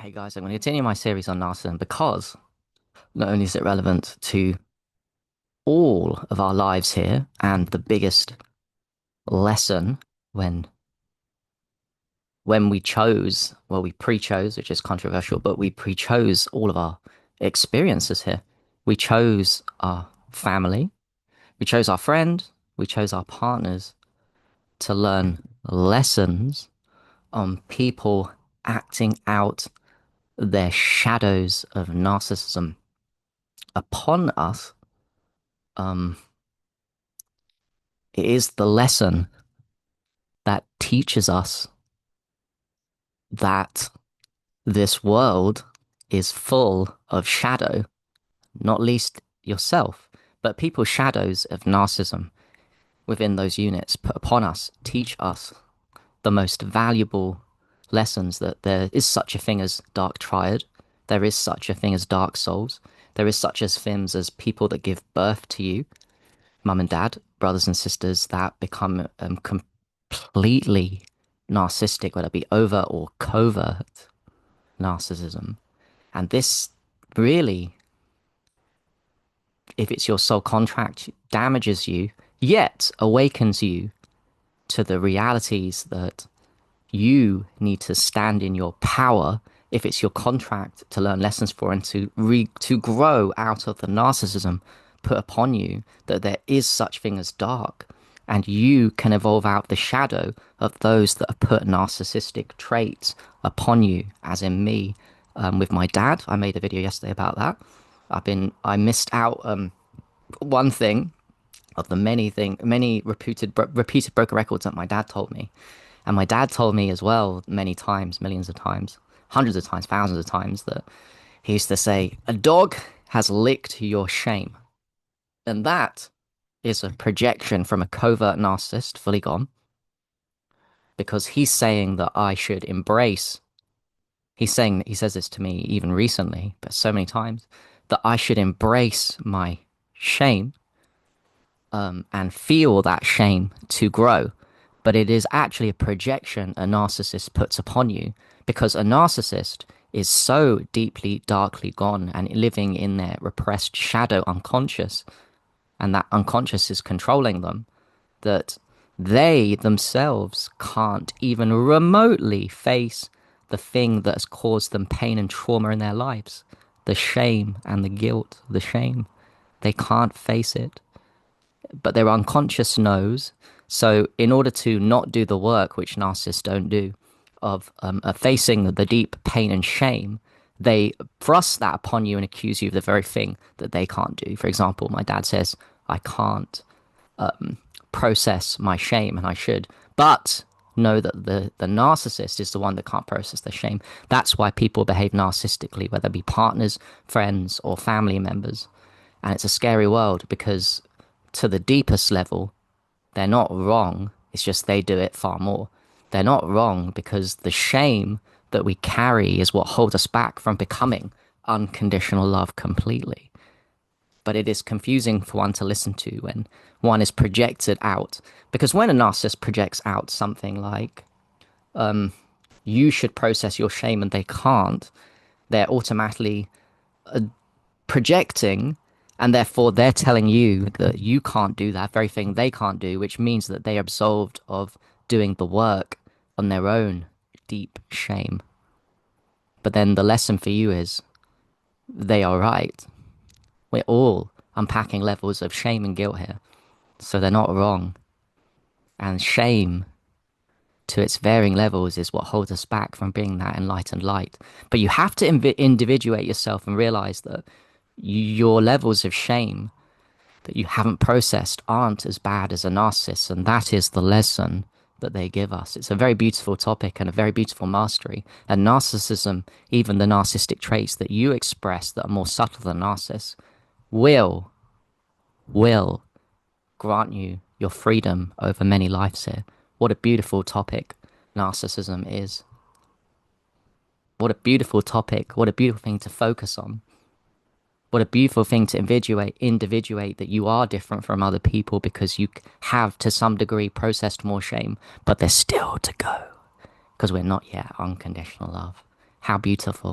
Hey guys, I'm going to continue my series on narcissism because not only is it relevant to all of our lives here, and the biggest lesson when we chose, well, we pre-chose, which is controversial, but we pre-chose all of our experiences here. We chose our family, we chose our friend, we chose our partners to learn lessons on people acting out their shadows of narcissism upon us. um, it is the lesson that teaches us that this world is full of shadow, not least yourself, but people's shadows of narcissism within those units put upon us teach us the most valuable lessons that there is such a thing as dark triad, there is such a thing as dark souls, there is such as things as people that give birth to you, mum and dad, brothers and sisters that become completely narcissistic, whether it be overt or covert narcissism. And this really, if it's your soul contract, damages you, yet awakens you to the realities that you need to stand in your power if it's your contract to learn lessons for and to grow out of the narcissism put upon you, that there is such thing as dark, and you can evolve out the shadow of those that have put narcissistic traits upon you, as in me. With my dad, I made a video yesterday about that. I missed out one thing of the many repeated broken records that my dad told me. And my dad told me as well many times, millions of times, hundreds of times, thousands of times, that he used to say, a dog has licked your shame. And that is a projection from a covert narcissist, fully gone, because he's saying that I should embrace, he says this to me even recently, but so many times, that I should embrace my shame, and feel that shame to grow. But it is actually a projection a narcissist puts upon you, because a narcissist is so deeply, darkly gone and living in their repressed shadow unconscious, and that unconscious is controlling them, that they themselves can't even remotely face the thing that has caused them pain and trauma in their lives. The shame and the guilt, the shame. They can't face it, but their unconscious knows. So in order to not do the work, which narcissists don't do, of facing the deep pain and shame, they thrust that upon you and accuse you of the very thing that they can't do. For example, my dad says, I can't process my shame, and I should. But know that the narcissist is the one that can't process the shame. That's why people behave narcissistically, whether it be partners, friends, or family members. And it's a scary world because to the deepest level, they're not wrong. It's just they do it far more. They're not wrong because the shame that we carry is what holds us back from becoming unconditional love completely. But it is confusing for one to listen to when one is projected out. Because when a narcissist projects out something like, you should process your shame and they can't, they're automatically projecting, and therefore they're telling you that you can't do that very thing they can't do, which means that they are absolved of doing the work on their own deep shame. But then the lesson for you is they are right. We're all unpacking levels of shame and guilt here. So they're not wrong. And shame, to its varying levels, is what holds us back from being that enlightened light. But you have to individuate yourself and realize that your levels of shame that you haven't processed aren't as bad as a narcissist. And that is the lesson that they give us. It's a very beautiful topic and a very beautiful mastery. And narcissism, even the narcissistic traits that you express that are more subtle than narcissists, will grant you your freedom over many lives here. What a beautiful topic narcissism is. What a beautiful topic. What a beautiful thing to focus on. What a beautiful thing to individuate that you are different from other people because you have, to some degree, processed more shame, but there's still to go because we're not yet unconditional love. How beautiful.